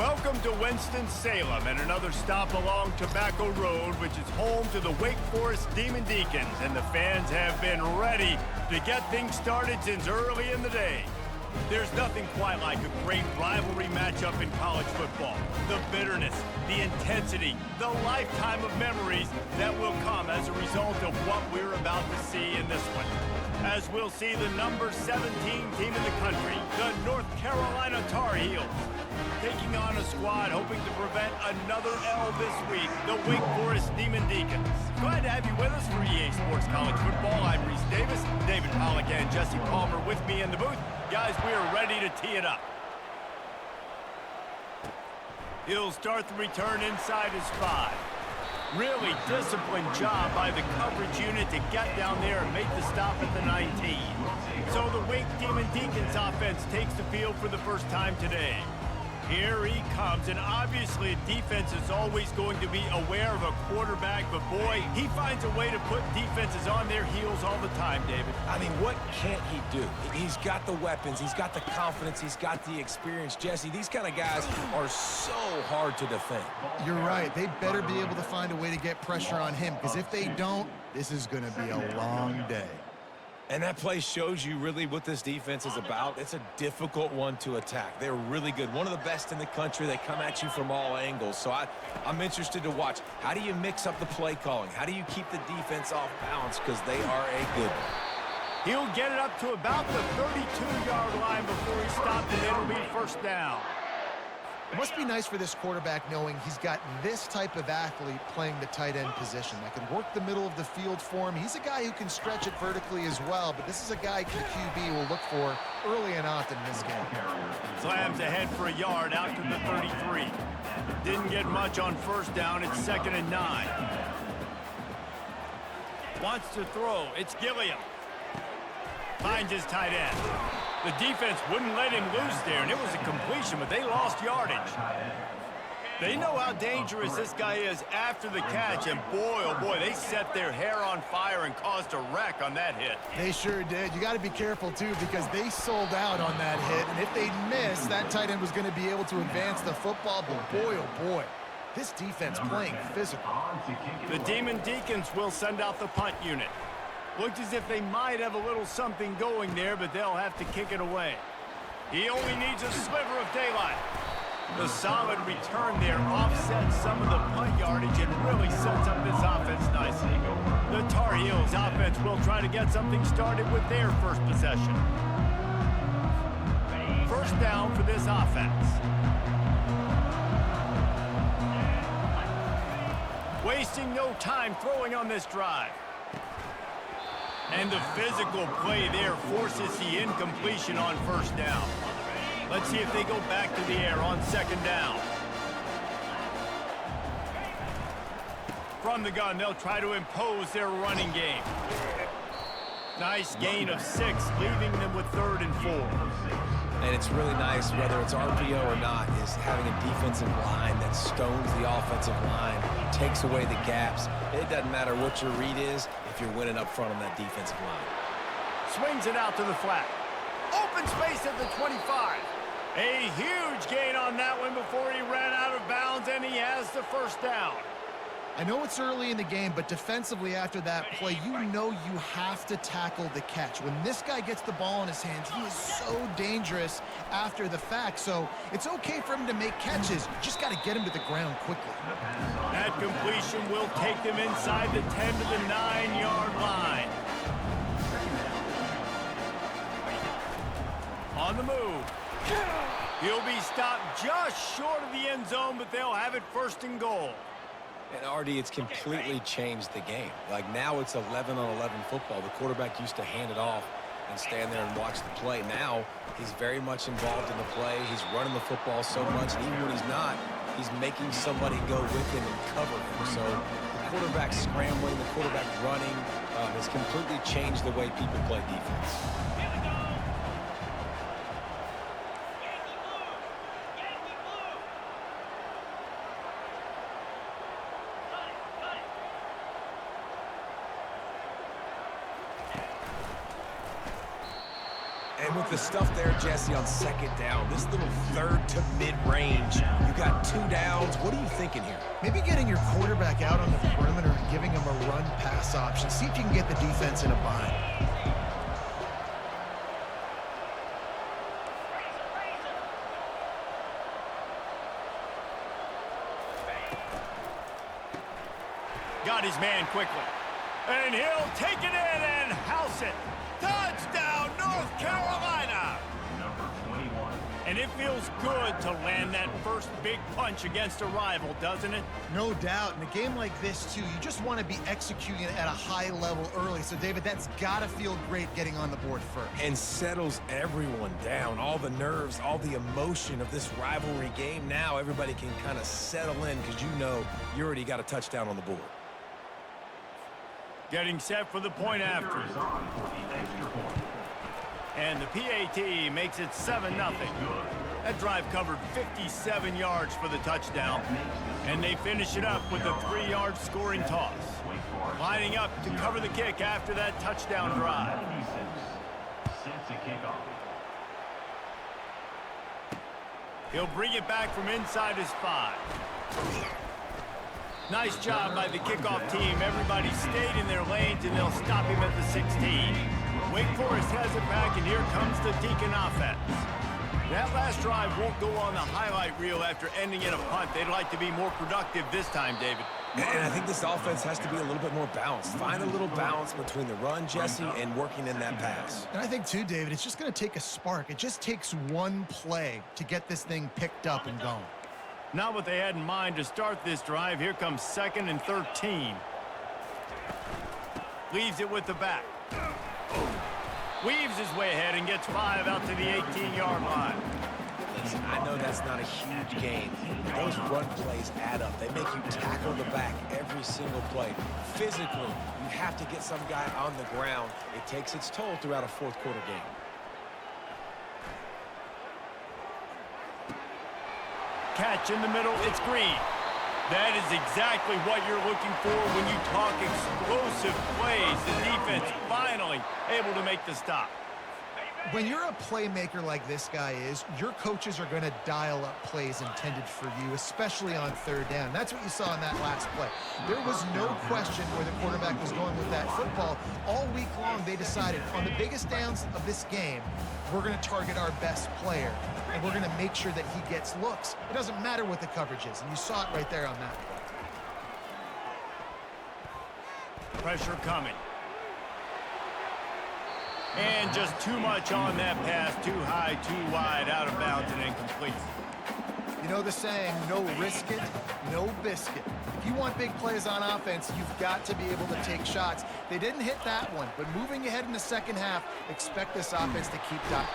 Welcome to Winston-Salem and another stop along Tobacco Road, which is home to the Wake Forest Demon Deacons, and the fans have been ready to get things started since early in the day. There's nothing quite like a great rivalry matchup in college football. The bitterness, the intensity, the lifetime of memories that will come as a result of what we're about to see in this one. As we'll see the number 17 team in the country, the North Carolina Tar Heels, taking on a squad hoping to prevent another L this week, the Wake Forest Demon Deacons. Glad to have you with us for EA Sports College Football. I'm Reese Davis, David Pollack and Jesse Palmer with me in the booth. Guys, we are ready to tee it up. He'll start the return inside his 5. Really disciplined job by the coverage unit to get down there and make the stop at the 19. So the Wake Demon Deacons offense takes the field for the first time today. Here he comes, and obviously defense is always going to be aware of a quarterback, but boy, he finds a way to put defenses on their heels all the time, David. I mean, what can't he do? He's got the weapons, he's got the confidence, he's got the experience. Jesse, these kind of guys are so hard to defend. You're right. They better be able to find a way to get pressure on him, because if they don't, this is going to be a long day. And that play shows you really what this defense is about. It's a difficult one to attack. They're really good. One of the best in the country. They come at you from all angles. So I'm interested to watch. How do you mix up the play calling? How do you keep the defense off balance? Because they are a good one. He'll get it up to about the 32-yard line before he stopped, and it'll be first down. It must be nice for this quarterback knowing he's got this type of athlete playing the tight end position that can work the middle of the field for him. He's a guy who can stretch it vertically as well, but this is a guy the QB will look for early and often in this game. Slams ahead for a yard out to the 33. Didn't get much on first down. It's 2nd and 9. Wants to throw. It's Gilliam. Finds his tight end. The defense wouldn't let him loose there, and it was a completion, but they lost yardage. They know how dangerous this guy is after the catch, and boy, oh boy, they set their hair on fire and caused a wreck on that hit. They sure did. You got to be careful, too, because they sold out on that hit, and if they'd missed, that tight end was going to be able to advance the football, but boy, oh boy, this defense playing physical. The Demon Deacons will send out the punt unit. Looked as if they might have a little something going there, but they'll have to kick it away. He only needs a sliver of daylight. The solid return there offsets some of the punt yardage and really sets up this offense nicely. The Tar Heels offense will try to get something started with their first possession. First down for this offense. Wasting no time throwing on this drive. And the physical play there forces the incompletion on first down. Let's see if they go back to the air on 2nd down. From the gun, they'll try to impose their running game. Nice gain of 6, leaving them with 3rd and 4. And it's really nice, whether it's RPO or not, is having a defensive line that stones the offensive line, takes away the gaps. It doesn't matter what your read is if you're winning up front on that defensive line. Swings it out to the flat. Open space at the 25. A huge gain on that one before he ran out of bounds, and he has the first down. I know it's early in the game, but defensively after that play, you know you have to tackle the catch. When this guy gets the ball in his hands, he is so dangerous after the fact. So it's okay for him to make catches. You just got to get him to the ground quickly. That completion will take them inside the 10 to the 9-yard line. On the move. He'll be stopped just short of the end zone, but they'll have it 1st and goal. And Artie, it's completely changed the game. Like now it's 11-on-11 football. The quarterback used to hand it off and stand there and watch the play. Now he's very much involved in the play. He's running the football so much, and even when he's not, he's making somebody go with him and cover him. So the quarterback scrambling, the quarterback running has completely changed the way people play defense. And with the stuff there, Jesse, on second down, this little third to mid-range, you got 2 downs. What are you thinking here? Maybe getting your quarterback out on the perimeter and giving him a run-pass option. See if you can get the defense in a bind. Got his man quickly. And he'll take it in and house it. Touchdown, North Carolina! And it feels good to land that first big punch against a rival, doesn't it? No doubt. In a game like this, too, you just want to be executing at a high level early. So, David, that's got to feel great getting on the board first. And settles everyone down. All the nerves, all the emotion of this rivalry game. Now everybody can kind of settle in because you know you already got a touchdown on the board. Getting set for the point after. And the PAT makes it 7-0. That drive covered 57 yards for the touchdown. And they finish it up with a 3-yard scoring toss. Lining up to cover the kick after that touchdown drive. He'll bring it back from inside his 5. Nice job by the kickoff team. Everybody stayed in their lanes, and they'll stop him at the 16. Wake Forest has it back, and here comes the Deacon offense. That last drive won't go on the highlight reel after ending in a punt. They'd like to be more productive this time, David. And I think this offense has to be a little bit more balanced. Find a little balance between the run, Jesse, and working in that pass. And I think, too, David, it's just going to take a spark. It just takes one play to get this thing picked up and going. Not what they had in mind to start this drive. Here comes 2nd and 13. Leaves it with the back. Weaves his way ahead and gets 5 out to the 18-yard line. Listen, I know that's not a huge gain, but those run plays add up. They make you tackle the back every single play. Physically, you have to get some guy on the ground. It takes its toll throughout a fourth-quarter game. Catch in the middle, it's Green. That is exactly what you're looking for when you talk explosive plays. The defense finally able to make the stop. When you're a playmaker like this guy is, your coaches are going to dial up plays intended for you, especially on 3rd down. That's what you saw in that last play. There was no question where the quarterback was going with that football. All week long, they decided on the biggest downs of this game, we're going to target our best player, and we're going to make sure that he gets looks. It doesn't matter what the coverage is, and you saw it right there on that play. Pressure coming. And just too much on that pass. Too high, too wide, out of bounds, and incomplete. You know the saying, no risk it, no biscuit. If you want big plays on offense, you've got to be able to take shots. They didn't hit that one, but moving ahead in the second half, expect this offense to keep diving.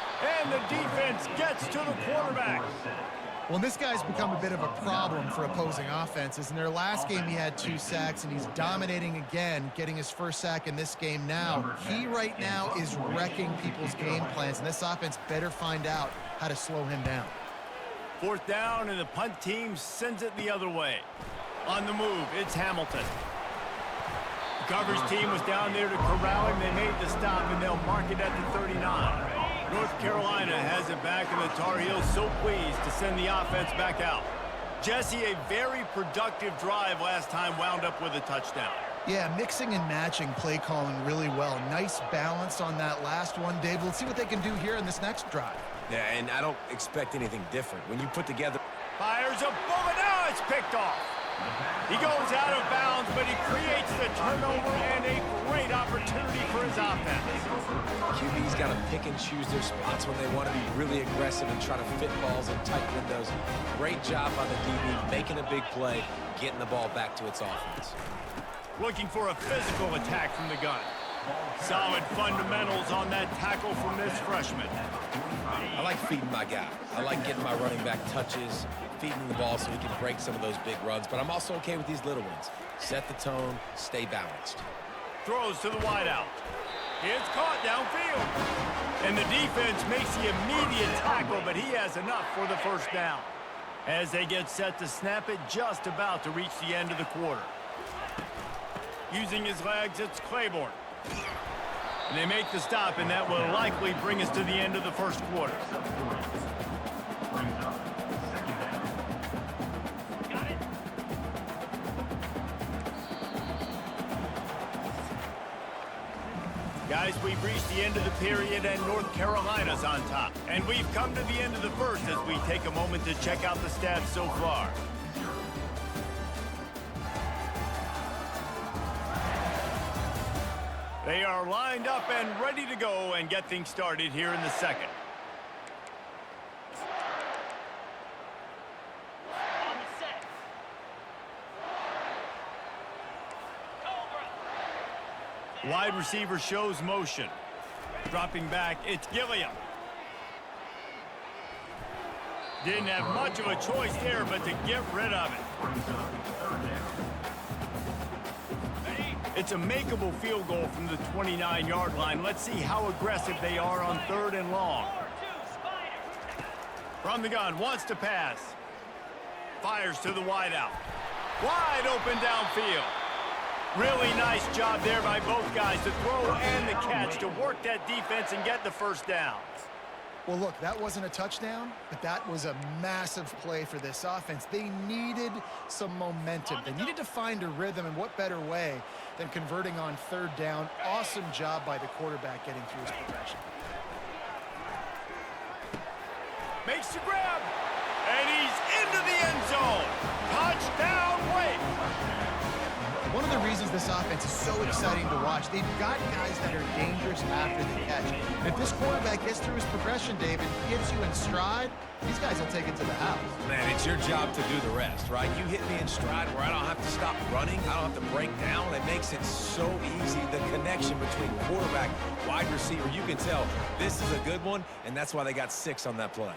And the defense gets to the quarterback. Well, this guy's become a bit of a problem for opposing offenses. In their last game, he had 2 sacks, and he's dominating again, getting his first sack in this game now. He right now is wrecking people's game plans, and this offense better find out how to slow him down. 4th down, and the punt team sends it the other way. On the move, it's Hamilton. The coverage team was down there to corral him. They made the stop, and they'll mark it at the 39. North Carolina has it back, and the Tar Heels so pleased to send the offense back out. Jesse, a very productive drive last time, wound up with a touchdown. Yeah, mixing and matching play calling really well. Nice balance on that last one, Dave. Let's see what they can do here in this next drive. Yeah, and I don't expect anything different. When you put together... Fires a bullet. Now it's picked off. He goes out of bounds, but he creates the turnover and a great opportunity for his offense. QB's got to pick and choose their spots when they want to be really aggressive and try to fit balls in tight windows. Great job by the DB, making a big play, getting the ball back to its offense. Looking for a physical attack from the gun. Solid fundamentals on that tackle from this freshman. I like feeding my guy. I like getting my running back touches, feeding the ball so he can break some of those big runs, but I'm also okay with these little ones. Set the tone, stay balanced. Throws to the wideout. It's caught downfield. And the defense makes the immediate tackle, but he has enough for the first down. As they get set to snap it, just about to reach the end of the quarter. Using his legs, it's Claiborne. And they make the stop, and that will likely bring us to the end of the first quarter. Guys, we've reached the end of the period, and North Carolina's on top. And we've come to the end of the first as we take a moment to check out the stats so far. They are lined up and ready to go and get things started here in the second. Wide receiver shows motion. Dropping back, it's Gilliam. Didn't have much of a choice there, but to get rid of it. It's a makeable field goal from the 29-yard line. Let's see how aggressive they are on 3rd and long. From the gun, wants to pass. Fires to the wideout. Wide open downfield. Really nice job there by both guys to throw and the catch to work that defense and get the first down. Well, look, that wasn't a touchdown, but that was a massive play for this offense. They needed some momentum. They needed to find a rhythm, and what better way than converting on 3rd down. Awesome job by the quarterback getting through his progression. Makes the grab, and he's into the end zone. Touchdown, Wake! One of the reasons this offense is so exciting to watch, they've got guys that are dangerous after the catch. And if this quarterback gets through his progression, David, gets you in stride, these guys will take it to the house. Man, it's your job to do the rest, right? You hit me in stride where I don't have to stop running. I don't have to break down. It makes it so easy. The connection between quarterback, wide receiver, you can tell this is a good one, and that's why they got 6 on that play.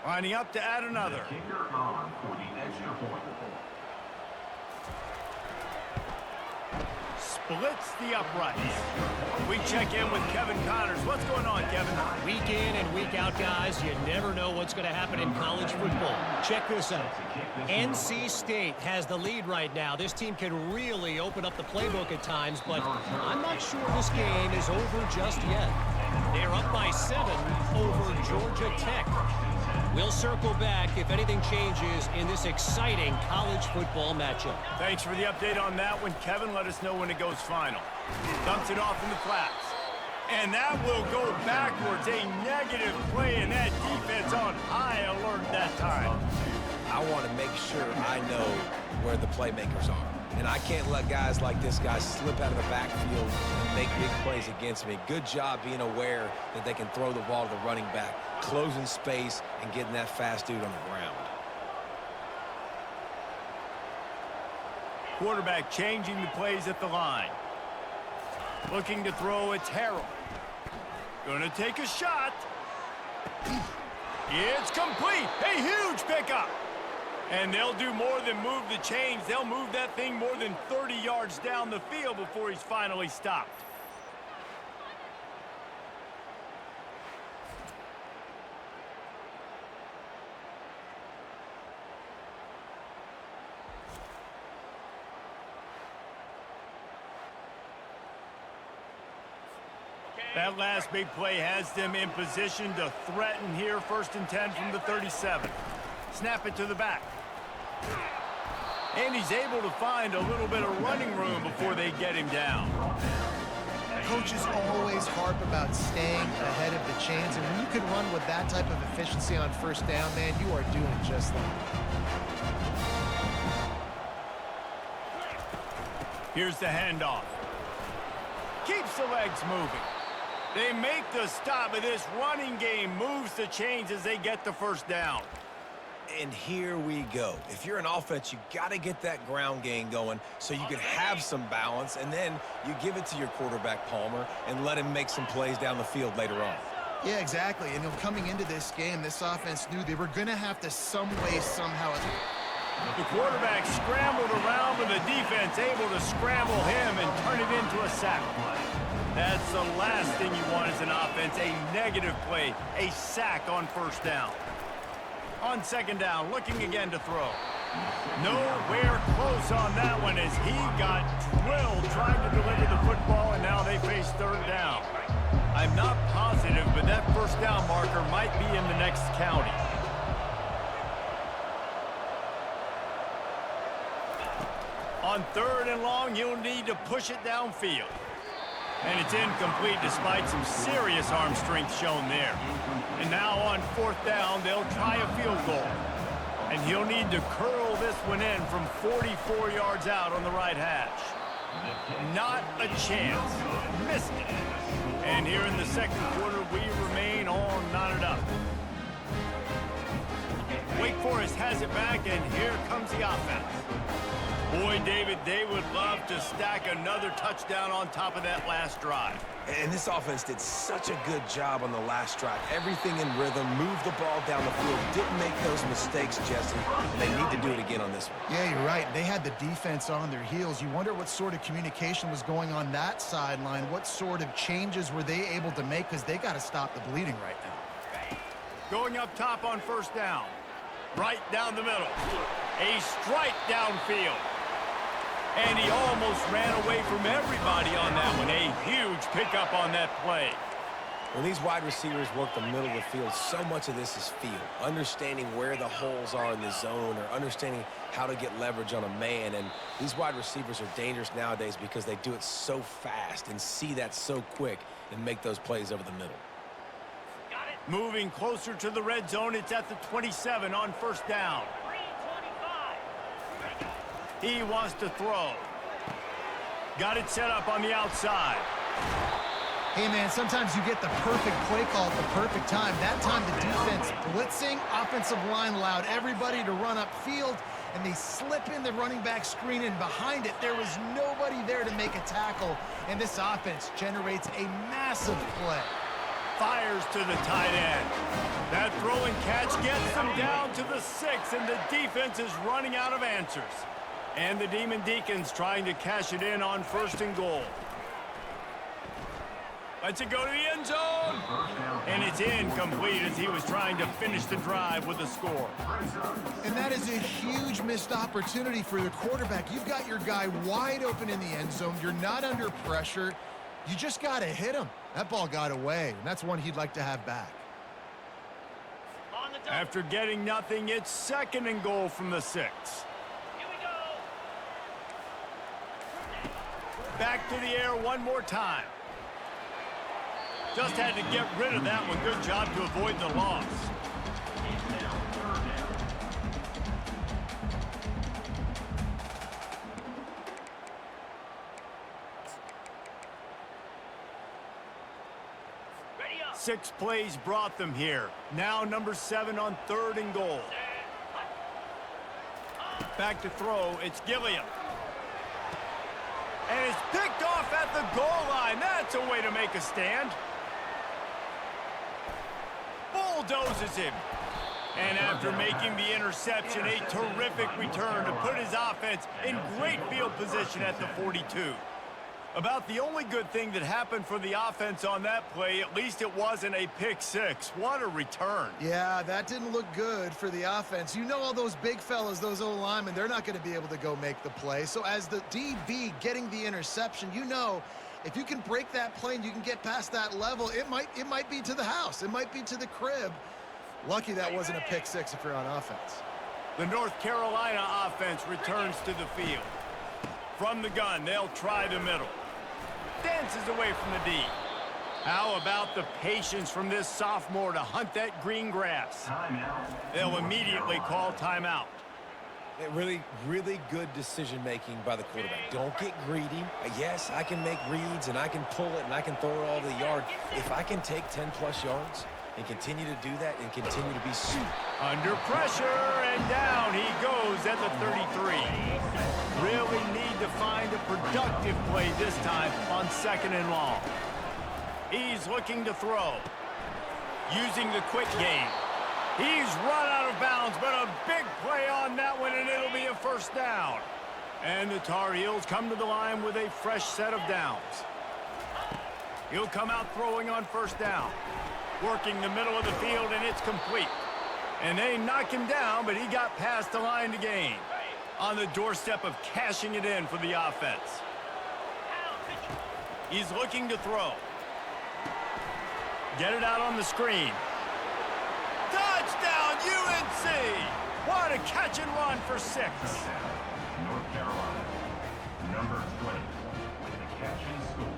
Lining up to add another. Splits the uprights. We check in with Kevin Connors. What's going on, Kevin? Week in and week out, guys, you never know what's going to happen in college football. Check this out. NC State has the lead right now. This team can really open up the playbook at times, but I'm not sure this game is over just yet. They're up by 7 over Georgia Tech. We'll circle back if anything changes in this exciting college football matchup. Thanks for the update on that one, Kevin. Let us know when it goes final. Dumps it off in the flats. And that will go backwards. A negative play, and that defense on high alert that time. I want to make sure I know where the playmakers are. And I can't let guys like this guy slip out of the backfield and make big plays against me. Good job being aware that they can throw the ball to the running back, closing space, and getting that fast dude on the ground. Quarterback changing the plays at the line. Looking to throw, it's Harrell. Gonna take a shot. It's complete. A huge pickup. And they'll do more than move the chains. They'll move that thing more than 30 yards down the field before he's finally stopped. That last big play has them in position to threaten here. 1st and 10 from the 37. Snap it to the back. And he's able to find a little bit of running room before they get him down. Coaches always harp about staying ahead of the chains, and when you can run with that type of efficiency on 1st down, man, you are doing just that. Here's the handoff. Keeps the legs moving. They make the stop, and this running game moves the chains as they get the 1st down. And here we go. If you're an offense, you got to get that ground game going so you can have some balance, and then you give it to your quarterback, Palmer, and let him make some plays down the field later on. Yeah, exactly. And coming into this game, this offense knew they were going to have to some way, somehow. The quarterback scrambled around, but the defense able to scramble him and turn it into a sack. That's the last thing you want as an offense, a negative play, a sack on 1st down. On 2nd down, looking again to throw. Nowhere close on that one as he got drilled trying to deliver the football, and now they face third down. I'm not positive, but that first down marker might be in the next county. On third and long, you'll need to push it downfield. And it's incomplete despite some serious arm strength shown there. And now on fourth down, they'll try a field goal. And he'll need to curl this one in from 44 yards out on the right hash. Not a chance. Missed it. And here in the second quarter, we remain all knotted up. Wake Forest has it back, and here comes the offense. Boy, David, they would love to stack another touchdown on top of that last drive. And this offense did such a good job on the last drive. Everything in rhythm, moved the ball down the field, didn't make those mistakes, Jesse. And they need to do it again on this one. Yeah, you're right. They had the defense on their heels. You wonder what sort of communication was going on that sideline. What sort of changes were they able to make, because they got to stop the bleeding right now. Going up top on first down. Right down the middle. A strike downfield. And he almost ran away from everybody on that one. A huge pickup on that play. When these wide receivers work the middle of the field, so much of this is feel. Understanding where the holes are in the zone, or understanding how to get leverage on a man. And these wide receivers are dangerous nowadays because they do it so fast and see that so quick and make those plays over the middle. Moving closer to the red zone, it's at the 27 on first down. He wants to throw. Got it set up on the outside. Hey, man, sometimes you get the perfect play call at the perfect time. That time the defense blitzing, offensive line allowed everybody to run upfield, and they slip in the running back screen, and behind it there was nobody there to make a tackle, and this offense generates a massive play. Fires to the tight end. That throw and catch gets them down to the 6, and the defense is running out of answers. And the Demon Deacons trying to cash it in on first and goal. Lets it go to the end zone. And it's incomplete as he was trying to finish the drive with a score. And that is a huge missed opportunity for the quarterback. You've got your guy wide open in the end zone. You're not under pressure. You just got to hit him. That ball got away, and that's one he'd like to have back. After getting nothing, it's second and goal from the 6. Back to the air one more time. Just had to get rid of that one. Good job to avoid the loss. Six plays brought them here. Now number 7 on third and goal. Back to throw. It's Gilliam. And it's picked off at the goal line. That's a way to make a stand. Bulldozes him. And after making the interception, a terrific return to put his offense in great field position at the 42. About the only good thing that happened for the offense on that play, at least it wasn't a pick 6. What a return. Yeah, that didn't look good for the offense. You know, all those big fellas, those O-linemen, they're not going to be able to go make the play. So as the DB getting the interception, you know, if you can break that play and you can get past that level, it might be to the house. It might be to the crib. Lucky that wasn't a pick 6 if you're on offense. The North Carolina offense returns to the field. From the gun, they'll try the middle. Dances away from the D. How about the patience from this sophomore to hunt that green grass? They'll immediately call timeout. Really, really good decision-making by the quarterback. Don't get greedy. Yes, I can make reads, and I can pull it, and I can throw it all to the yard. If I can take 10-plus yards and continue to do that and continue to be super. Under pressure, and down he goes at the 33. Really need to find a productive play this time on second and long. He's looking to throw. Using the quick game. He's run out of bounds, but a big play on that one, and it'll be a first down. And the Tar Heels come to the line with a fresh set of downs. He'll come out throwing on first down. Working the middle of the field, and it's complete. And they knock him down, but he got past the line to gain. On the doorstep of cashing it in for the offense. He's looking to throw. Get it out on the screen. Touchdown, UNC! What a catch and run for 6. North Carolina, number 20, with the catch and score.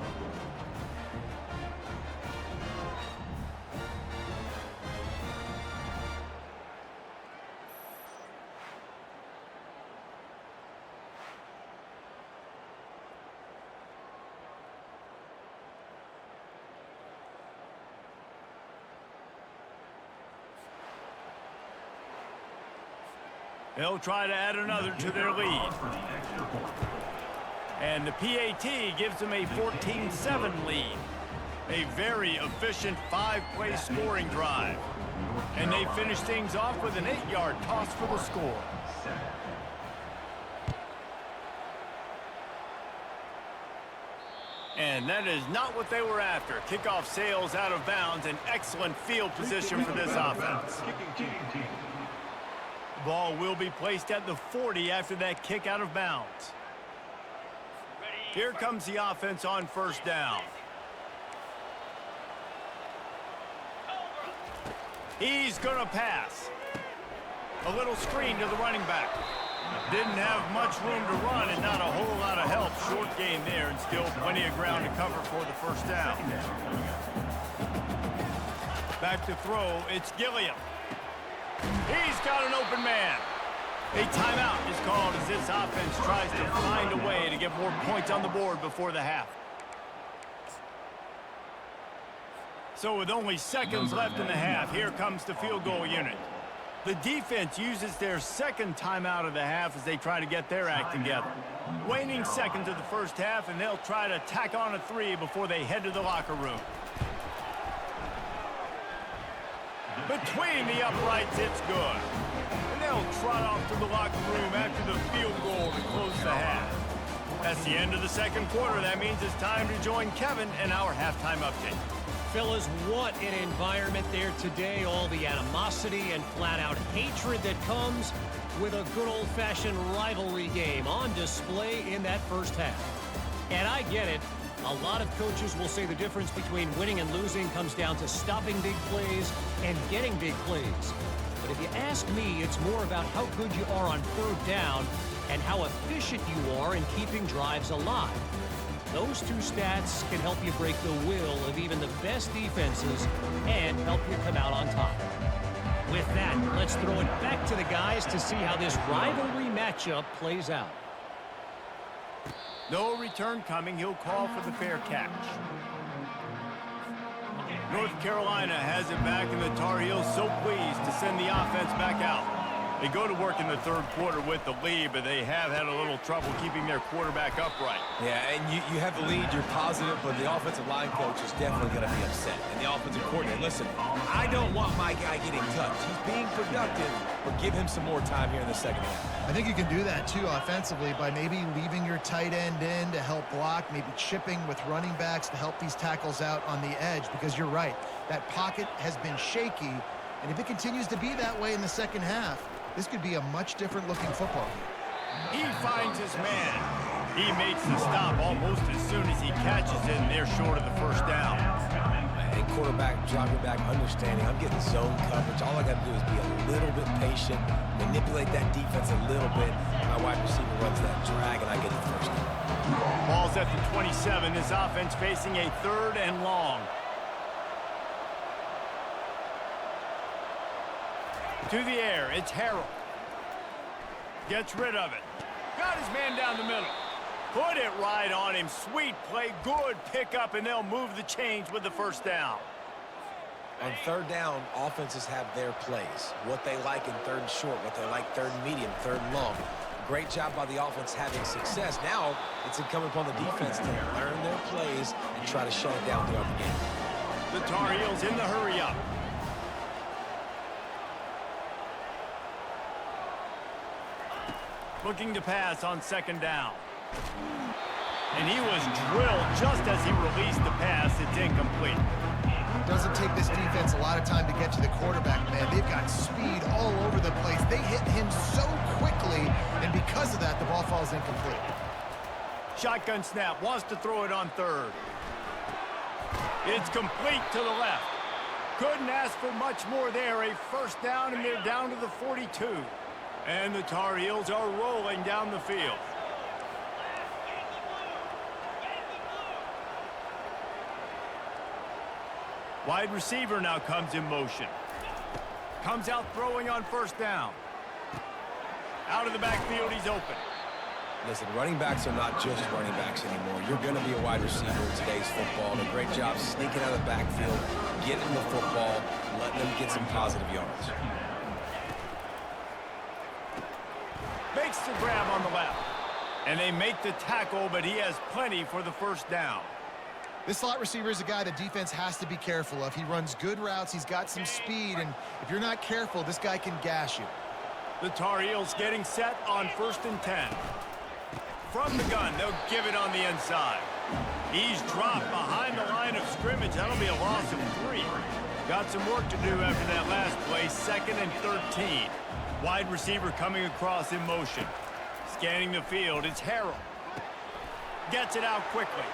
They'll try to add another to their lead. And the PAT gives them a 14-7 lead. A very efficient 5-play scoring drive. And they finish things off with an 8-yard toss for the score. And that is not what they were after. Kickoff sails out of bounds. An excellent field position for this offense. Ball will be placed at the 40 after that kick out of bounds. Here comes the offense on first down. He's going to pass. A little screen to the running back. Didn't have much room to run and not a whole lot of help. Short gain there and still plenty of ground to cover for the first down. Back to throw, it's Gilliam. He's got an open man. A timeout is called as this offense tries to find a way to get more points on the board before the half. So with only seconds left in the half, here comes the field goal unit. The defense uses their second timeout of the half as they try to get their act together. Waning seconds of the first half, and they'll try to tack on a 3 before they head to the locker room. Between the uprights, it's good. And they'll trot off to the locker room after the field goal to close the half. That's the end of the second quarter. That means it's time to join Kevin and our halftime update. Fellas, what an environment there today. All the animosity and flat-out hatred that comes with a good old-fashioned rivalry game on display in that first half. And I get it. A lot of coaches will say the difference between winning and losing comes down to stopping big plays and getting big plays. But if you ask me, it's more about how good you are on third down and how efficient you are in keeping drives alive. Those two stats can help you break the will of even the best defenses and help you come out on top. With that, let's throw it back to the guys to see how this rivalry matchup plays out. No return coming. He'll call for the fair catch. North Carolina has it back, and the Tar Heels so pleased to send the offense back out. They go to work in the third quarter with the lead, but they have had a little trouble keeping their quarterback upright. Yeah, and you have the lead, you're positive, but the offensive line coach is definitely going to be upset. And the offensive coordinator, listen, I don't want my guy getting touched. He's being productive, but give him some more time here in the second half. I think you can do that, too, offensively, by maybe leaving your tight end in to help block, maybe chipping with running backs to help these tackles out on the edge, because you're right. That pocket has been shaky, and if it continues to be that way in the second half, this could be a much different looking football game. He finds his man. He makes the stop almost as soon as he catches it, and they're short of the first down. And quarterback dropping back, understanding I'm getting zone coverage. All I got to do is be a little bit patient, manipulate that defense a little bit. My wide receiver runs that drag, and I get the first down. Ball's at the 27. This offense facing a 3rd and long. To the air, it's Harrell. Gets rid of it. Got his man down the middle. Put it right on him. Sweet play, good pickup, and they'll move the chains with the first down. On third down, offenses have their plays. What they like in third and short, what they like third and medium, third and long. Great job by the offense having success. Now it's incumbent upon the defense to learn their plays and try to shut it down throughout the game. The Tar Heels in the hurry up. Looking to pass on second down. And he was drilled just as he released the pass. It's incomplete. Doesn't take this defense a lot of time to get to the quarterback, man. They've got speed all over the place. They hit him so quickly, and because of that, the ball falls incomplete. Shotgun snap, wants to throw it on third. It's complete to the left. Couldn't ask for much more there. A first down, and they're down to the 42. And the Tar Heels are rolling down the field. Wide receiver now comes in motion. Comes out throwing on first down. Out of the backfield, he's open. Listen, running backs are not just running backs anymore. You're going to be a wide receiver in today's football. And a great job sneaking out of the backfield, getting the football, letting them get some positive yards. Makes the grab on the left. And they make the tackle, but he has plenty for the first down. This slot receiver is a guy the defense has to be careful of. He runs good routes. He's got some speed, and if you're not careful, this guy can gash you. The Tar Heels getting set on 1st and 10. From the gun, they'll give it on the inside. He's dropped behind the line of scrimmage. That'll be a loss of 3. Got some work to do after that last play. 2nd and 13. Wide receiver coming across in motion. Scanning the field, it's Harrell. Gets it out quickly.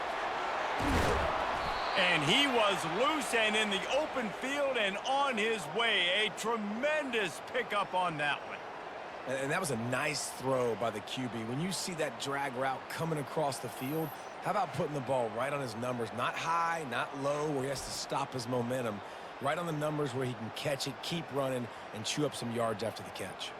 And he was loose and in the open field and on his way. A tremendous pickup on that one. And that was a nice throw by the QB. When you see that drag route coming across the field, how about putting the ball right on his numbers? Not high, not low, where he has to stop his momentum. Right on the numbers where he can catch it, keep running, and chew up some yards after the catch.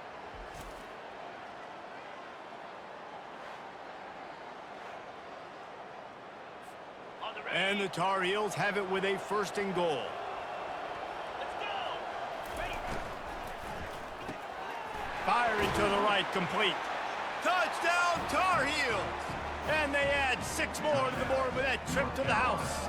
And the Tar Heels have it with a 1st and goal. Firing to the right, complete. Touchdown, Tar Heels! And they add 6 more to the board with that trip to the house.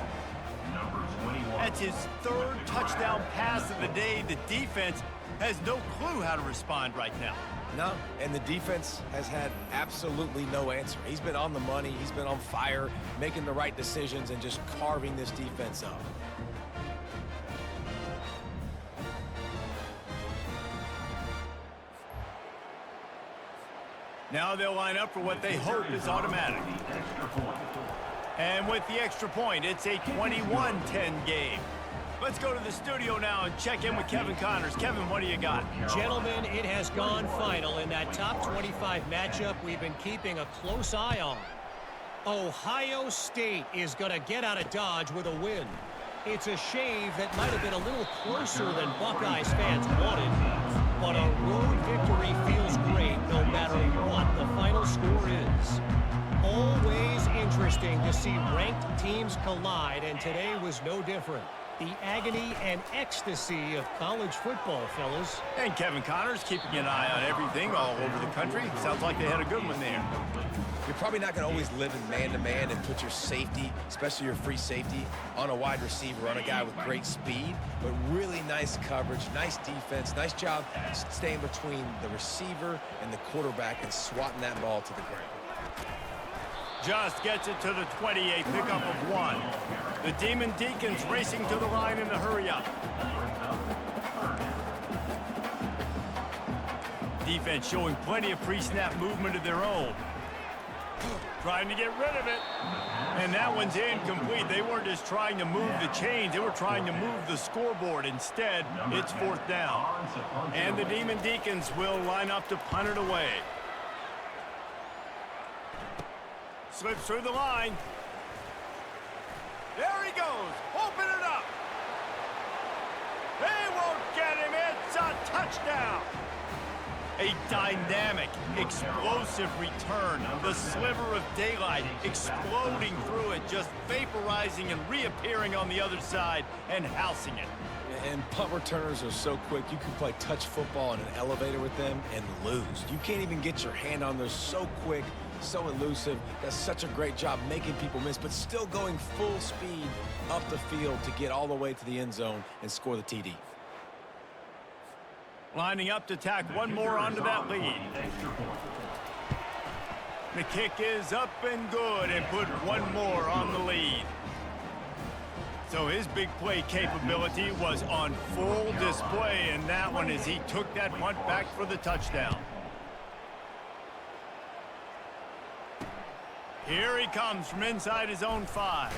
That's his 3rd touchdown pass of the day. The defense has no clue how to respond right now. No, and the defense has had absolutely no answer. He's been on the money. He's been on fire, making the right decisions and just carving this defense up. Now they'll line up for what they hope is automatic. And with the extra point, it's a 21-10 game. Let's go to the studio now and check in with Kevin Connors. Kevin, what do you got? Gentlemen, it has gone final in that top 25 matchup we've been keeping a close eye on. Ohio State is going to get out of Dodge with a win. It's a shave that might have been a little closer than Buckeyes fans wanted, but a road victory feels great no matter what the final score is. Always interesting to see ranked teams collide, and today was no different. The agony and ecstasy of college football, fellas. And Kevin Connors keeping an eye on everything all over the country. Sounds like they had a good one there. You're probably not going to always live in man-to-man and put your safety, especially your free safety, on a wide receiver, on a guy with great speed, but really nice coverage, nice defense, nice job staying between the receiver and the quarterback and swatting that ball to the ground. Just gets it to the 28, pickup of 1. The Demon Deacons racing to the line in a hurry-up. Defense showing plenty of pre-snap movement of their own. Trying to get rid of it. And that one's incomplete. They weren't just trying to move the chains. They were trying to move the scoreboard. Instead, it's 4th down. And the Demon Deacons will line up to punt it away. Slips through the line. There he goes. Open it up. They won't get him. It's a touchdown. A dynamic, explosive return. The sliver of daylight exploding through it, just vaporizing and reappearing on the other side and housing it. And punt returners are so quick. You can play touch football in an elevator with them and lose. You can't even get your hand on them. They're so quick, so elusive. Does such a great job making people miss, but still going full speed up the field to get all the way to the end zone and score the TD. Lining up to tack one more onto that lead. The kick is up and good and put one more on the lead. So his big play capability was on full display in that one as he took that punt back for the touchdown. Here he comes from inside his own 5.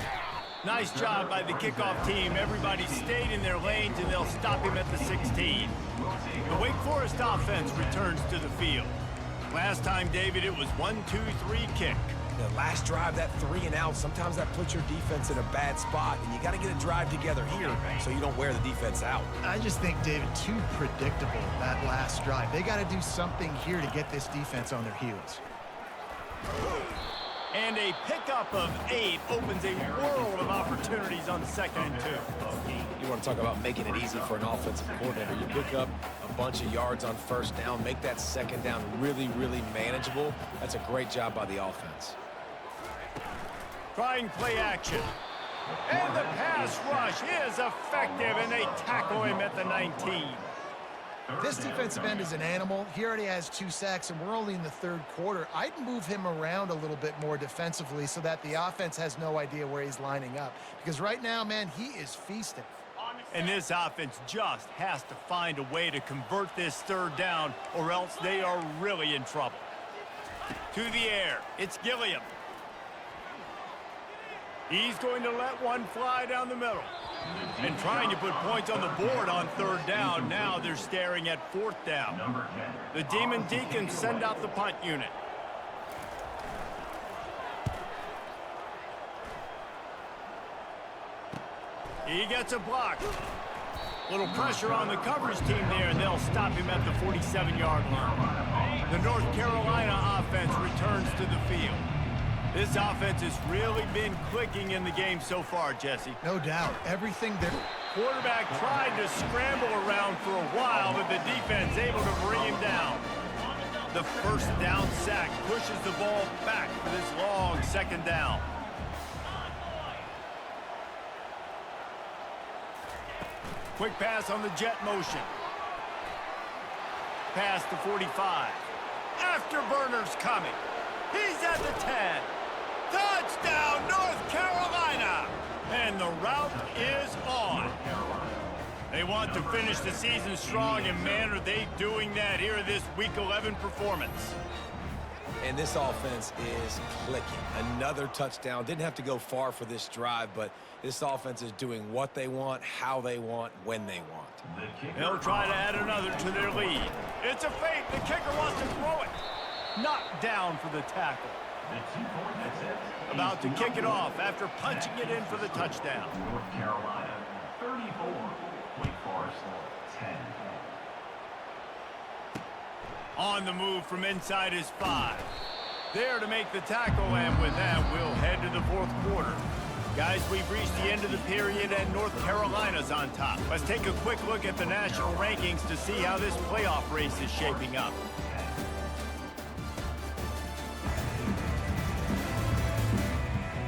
Nice job by the kickoff team. Everybody stayed in their lanes, and they'll stop him at the 16. The Wake Forest offense returns to the field. Last time, David, it was 1-2-3 kick. The last drive, that 3 and out, sometimes that puts your defense in a bad spot, and you got to get a drive together here so you don't wear the defense out. I just think, David, too predictable, that last drive. They got to do something here to get this defense on their heels. And a pickup of 8 opens a world of opportunities on 2nd and 2. You want to talk about making it easy for an offensive coordinator. You pick up a bunch of yards on 1st down, make that 2nd down really, really manageable. That's a great job by the offense. Trying play action. And the pass rush is effective, and they tackle him at the 19. This defensive end is an animal. He already has 2 sacks, and we're only in the 3rd quarter. I'd move him around a little bit more defensively so that the offense has no idea where he's lining up. Because right now, man, he is feasting. And this offense just has to find a way to convert this 3rd down, or else they are really in trouble. To the air, it's Gilliam. He's going to let one fly down the middle. And trying to put points on the board on 3rd down. Now they're staring at 4th down. The Demon Deacons send out the punt unit. He gets a block. Little pressure on the coverage team there, and they'll stop him at the 47-yard line. The North Carolina offense returns to the field. This offense has really been clicking in the game so far, Jesse. No doubt. Everything there. Quarterback tried to scramble around for a while, but the defense able to bring him down. The 1st down sack pushes the ball back for this long 2nd down. Quick pass on the jet motion. Pass to 45. Afterburner's coming. He's at the 10. Touchdown, North Carolina! And the route is on. They want to finish the season strong, and man, are they doing that here in this Week 11 performance. And this offense is clicking. Another touchdown. Didn't have to go far for this drive, but this offense is doing what they want, how they want, when they want. They'll try to add another to their lead. It's a fake. The kicker wants to throw it. Knocked down for the tackle. About to kick it off after punching it in for the touchdown. North Carolina, 34. Wake Forest, 10. On the move from inside his 5. There to make the tackle, and with that, we'll head to the 4th quarter. Guys, we've reached the end of the period, and North Carolina's on top. Let's take a quick look at the national rankings to see how this playoff race is shaping up.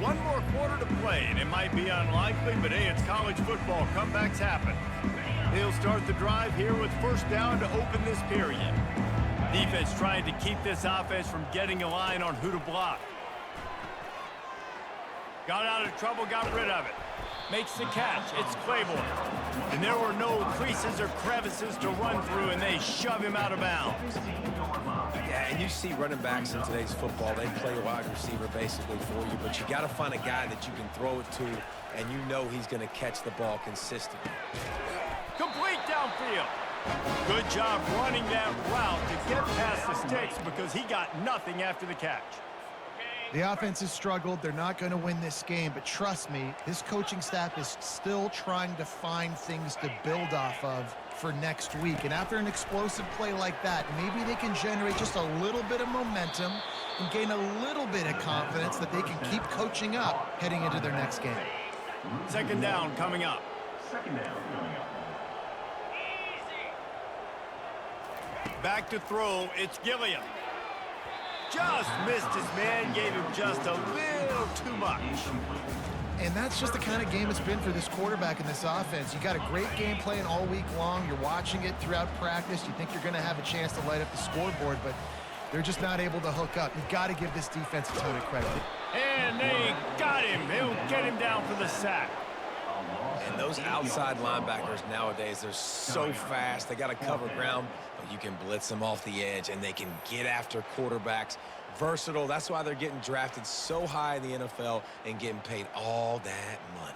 One more quarter to play, and it might be unlikely, but hey, it's college football. Comebacks happen. They'll start the drive here with 1st down to open this period. Defense trying to keep this offense from getting a line on who to block. Got out of trouble, got rid of it. Makes the catch. It's Claiborne. And there were no creases or crevices to run through, and they shove him out of bounds. Yeah, and you see running backs in today's football, they play wide receiver basically for you, but you got to find a guy that you can throw it to, and you know he's going to catch the ball consistently. Complete downfield. Good job running that route to get past the sticks because he got nothing after the catch. The offense has struggled. They're not going to win this game, but trust me, this coaching staff is still trying to find things to build off of for next week. And after an explosive play like that, maybe they can generate just a little bit of momentum and gain a little bit of confidence that they can keep coaching up heading into their next game. 2nd down coming up. 2nd down coming up. Back to throw, it's Gilliam. Just missed his man, gave him just a little too much. And that's just the kind of game it's been for this quarterback in this offense. You got a great game plan all week long. You're watching it throughout practice. You think you're going to have a chance to light up the scoreboard, but they're just not able to hook up. You've got to give this defense a ton of credit. And they got him. They'll get him down for the sack. And those outside linebackers nowadays, they're so fast. They got to cover ground, but you can blitz them off the edge, and they can get after quarterbacks. Versatile. That's why they're getting drafted so high in the NFL and getting paid all that money.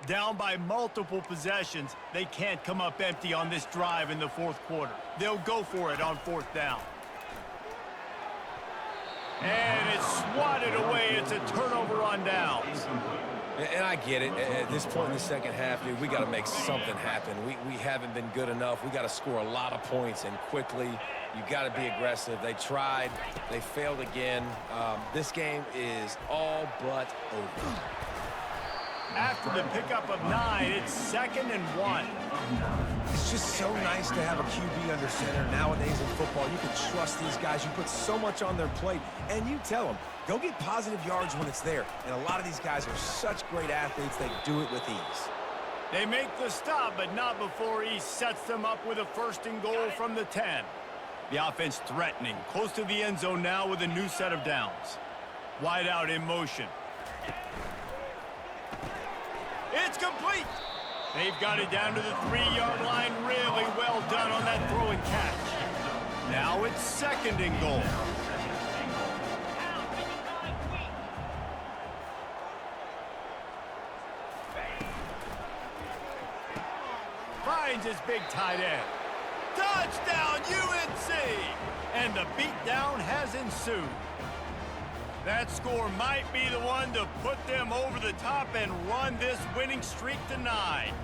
Down by multiple possessions, they can't come up empty on this drive in the fourth quarter. They'll go for it on fourth down. And it's swatted away. It's a turnover on downs. And I get it. At this point in the second half, dude, we got to make something happen. We haven't been good enough. We got to score a lot of points and quickly. You got to be aggressive. They tried. They failed again. This game is all but over. After the pickup of 9, it's 2nd and 1. It's just so nice to have a QB under center nowadays in football. You can trust these guys. You put so much on their plate, and you tell them, go get positive yards when it's there. And a lot of these guys are such great athletes, they do it with ease. They make the stop, but not before he sets them up with a 1st and goal from the 10. The offense threatening, close to the end zone now with a new set of downs. Wide out in motion. It's complete. They've got it down to the 3-yard line. Really well done on that throw and catch. Now it's 2nd and goal. Finds his big tight end. Touchdown, UNC! And the beatdown has ensued. That score might be the one to put them over the top and run this winning streak to 9.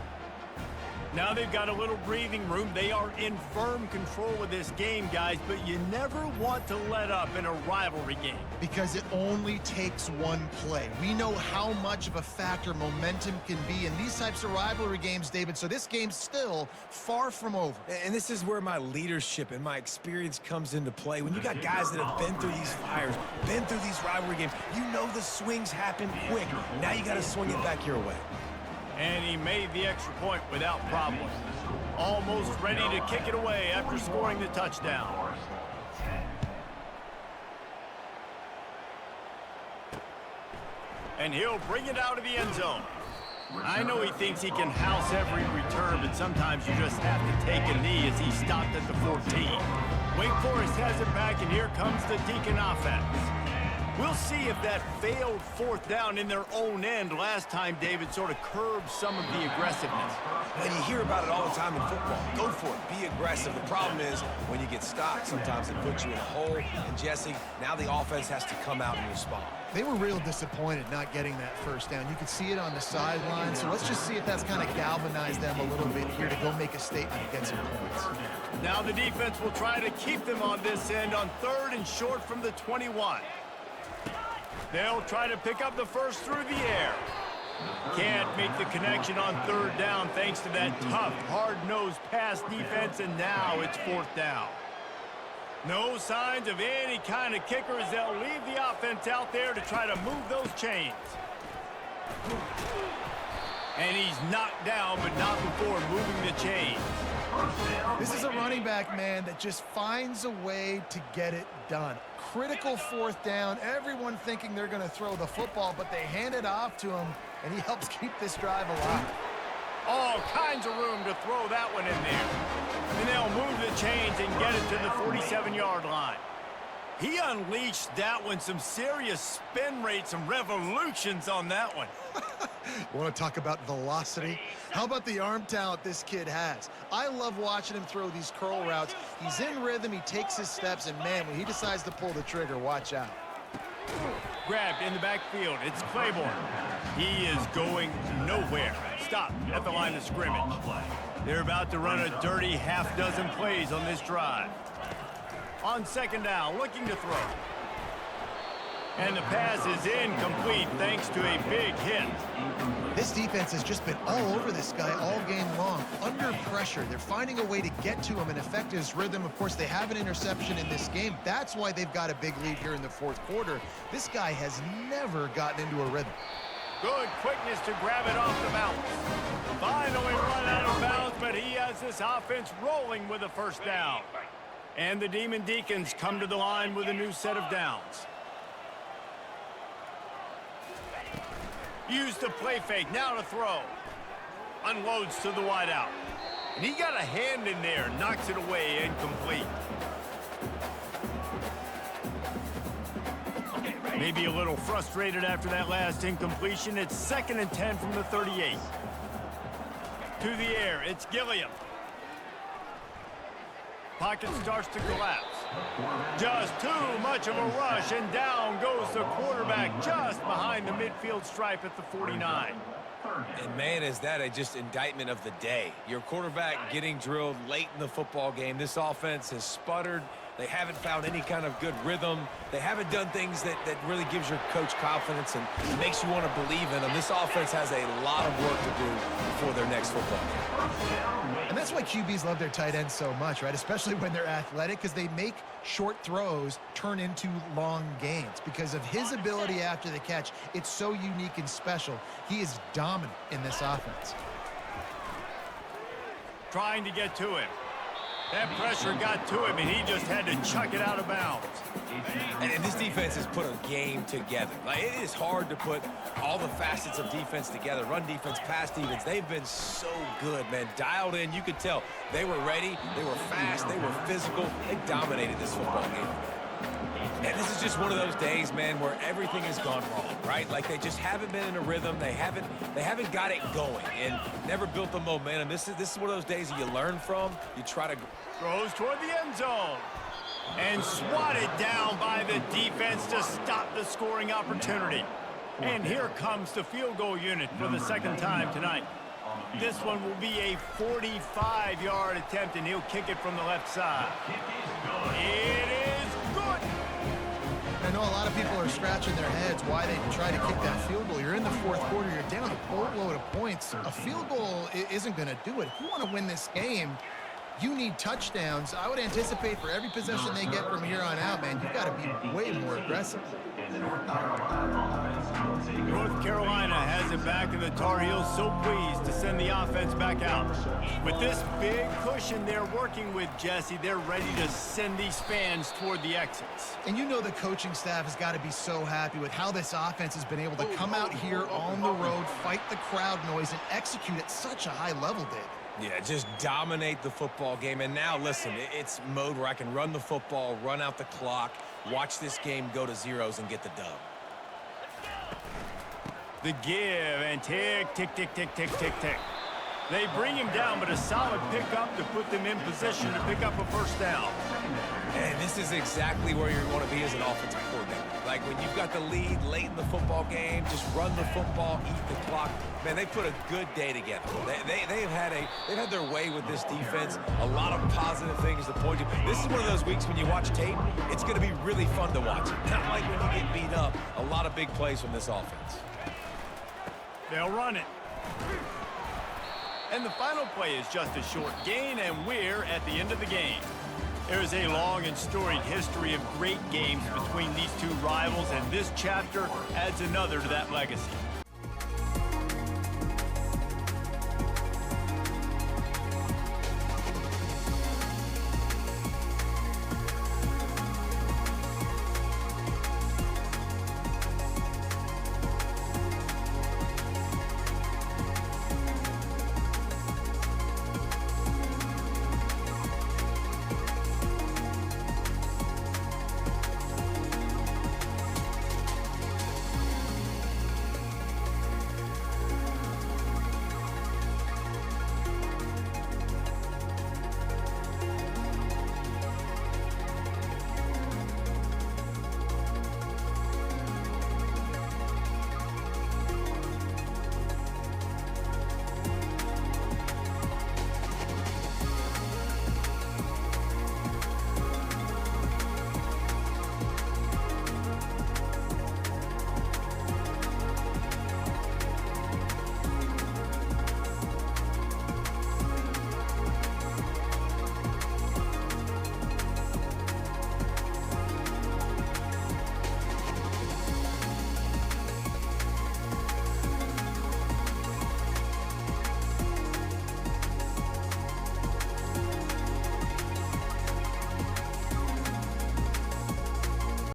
Now they've got a little breathing room. They are in firm control of this game, guys, but you never want to let up in a rivalry game. Because it only takes one play. We know how much of a factor momentum can be in these types of rivalry games, David, so this game's still far from over. And this is where my leadership and my experience comes into play. When you got guys that have been through these fires, been through these rivalry games, you know the swings happen quick. Now you got to swing it back your way. And he made the extra point without problem. Almost ready to kick it away after scoring the touchdown. And he'll bring it out of the end zone. I know he thinks he can house every return, but sometimes you just have to take a knee as he stopped at the 14. Wake Forest has it back, and here comes the Deacon offense. We'll see if that failed 4th down in their own end last time, David, sort of curbed some of the aggressiveness. And you hear about it all the time in football. Go for it. Be aggressive. The problem is when you get stopped, sometimes it puts you in a hole. And, Jesse, now the offense has to come out and respond. They were real disappointed not getting that 1st down. You could see it on the sideline, so let's just see if that's kind of galvanized them a little bit here to go make a statement and get some points. Now the defense will try to keep them on this end on 3rd and short from the 21. They'll try to pick up the 1st through the air. Can't make the connection on 3rd down thanks to that tough, hard-nosed pass defense, and now it's 4th down. No signs of any kind of kicker as they'll leave the offense out there to try to move those chains. And he's knocked down, but not before moving the chains. This is a running back, man, that just finds a way to get it done. Critical 4th down, everyone thinking they're going to throw the football, but they hand it off to him, and he helps keep this drive alive. All kinds of room to throw that one in there. And they'll move the chains and get it to the 47-yard line. He unleashed that one, some serious spin rates, some revolutions on that one. You want to talk about velocity? How about the arm talent this kid has? I love watching him throw these curl routes. He's in rhythm, he takes his steps, and man, when he decides to pull the trigger, watch out. Grabbed in the backfield, it's Claiborne. He is going nowhere. Stop at the line of scrimmage. They're about to run a dirty half-dozen plays on this drive. On 2nd down, looking to throw. And the pass is incomplete thanks to a big hit. This defense has just been all over this guy all game long. Under pressure, they're finding a way to get to him and affect his rhythm. Of course, they have an interception in this game. That's why they've got a big lead here in the 4th quarter. This guy has never gotten into a rhythm. Good quickness to grab it off the bounce. Finally run out of bounds, but he has this offense rolling with a 1st down. And the Demon Deacons come to the line with a new set of downs. Use the play fake, now to throw. Unloads to the wideout. And he got a hand in there, knocks it away, incomplete. Maybe a little frustrated after that last incompletion. It's 2nd and 10 from the 38. To the air, it's Gilliam. Pocket starts to collapse. Just too much of a rush, and down goes the quarterback just behind the midfield stripe at the 49. And, man, is that a just indictment of the day. Your quarterback getting drilled late in the football game. This offense has sputtered. They haven't found any kind of good rhythm. They haven't done things that really gives your coach confidence and makes you want to believe in them. This offense has a lot of work to do before their next football game. And that's why QBs love their tight ends so much, right? Especially when they're athletic, because they make short throws turn into long gains. Because of his ability after the catch, it's so unique and special. He is dominant in this offense. Trying to get to him. That pressure got to him, and he just had to chuck it out of bounds. And this defense has put a game together. Like, it is hard to put all the facets of defense together. Run defense, pass defense. They've been so good, man. Dialed in. You could tell they were ready. They were fast. They were physical. They dominated this football game. And this is just one of those days, man, where everything has gone wrong, right? Like, they just haven't been in a rhythm. They haven't got it going and never built the momentum. This is one of those days that you learn from. You try to... Throws toward the end zone. And swatted down by the defense to stop the scoring opportunity. And here comes the field goal unit for the 2nd time tonight. This one will be a 45-yard attempt, and he'll kick it from the left side. It is good. I know a lot of people are scratching their heads why they try to kick that field goal. You're in the 4th quarter. You're down a boatload of points. A field goal isn't going to do it. If you want to win this game, you need touchdowns. I would anticipate for every possession they get from here on out, man, you've got to be way more aggressive. North Carolina has it back, and the Tar Heels so pleased to send the offense back out. With this big cushion they're working with, Jesse, they're ready to send these fans toward the exits. And you know the coaching staff has got to be so happy with how this offense has been able to come out here on the road, fight the crowd noise, and execute at such a high level, David. Yeah, just dominate the football game. And now, listen, it's mode where I can run the football, run out the clock, watch this game go to zeros and get the dub. The give, and tick, tick, tick, tick, tick, tick, tick. They bring him down, but a solid pickup to put them in position to pick up a 1st down. And this is exactly where you want to be as an offensive coordinator. Like, when you've got the lead late in the football game, just run the football, eat the clock. Man, they put a good day together. They've had their way with this defense. A lot of positive things to point to. This is one of those weeks when you watch tape, it's going to be really fun to watch. Not like when you get beat up. A lot of big plays from this offense. They'll run it. And the final play is just a short gain, and we're at the end of the game. There's a long and storied history of great games between these two rivals, and this chapter adds another to that legacy.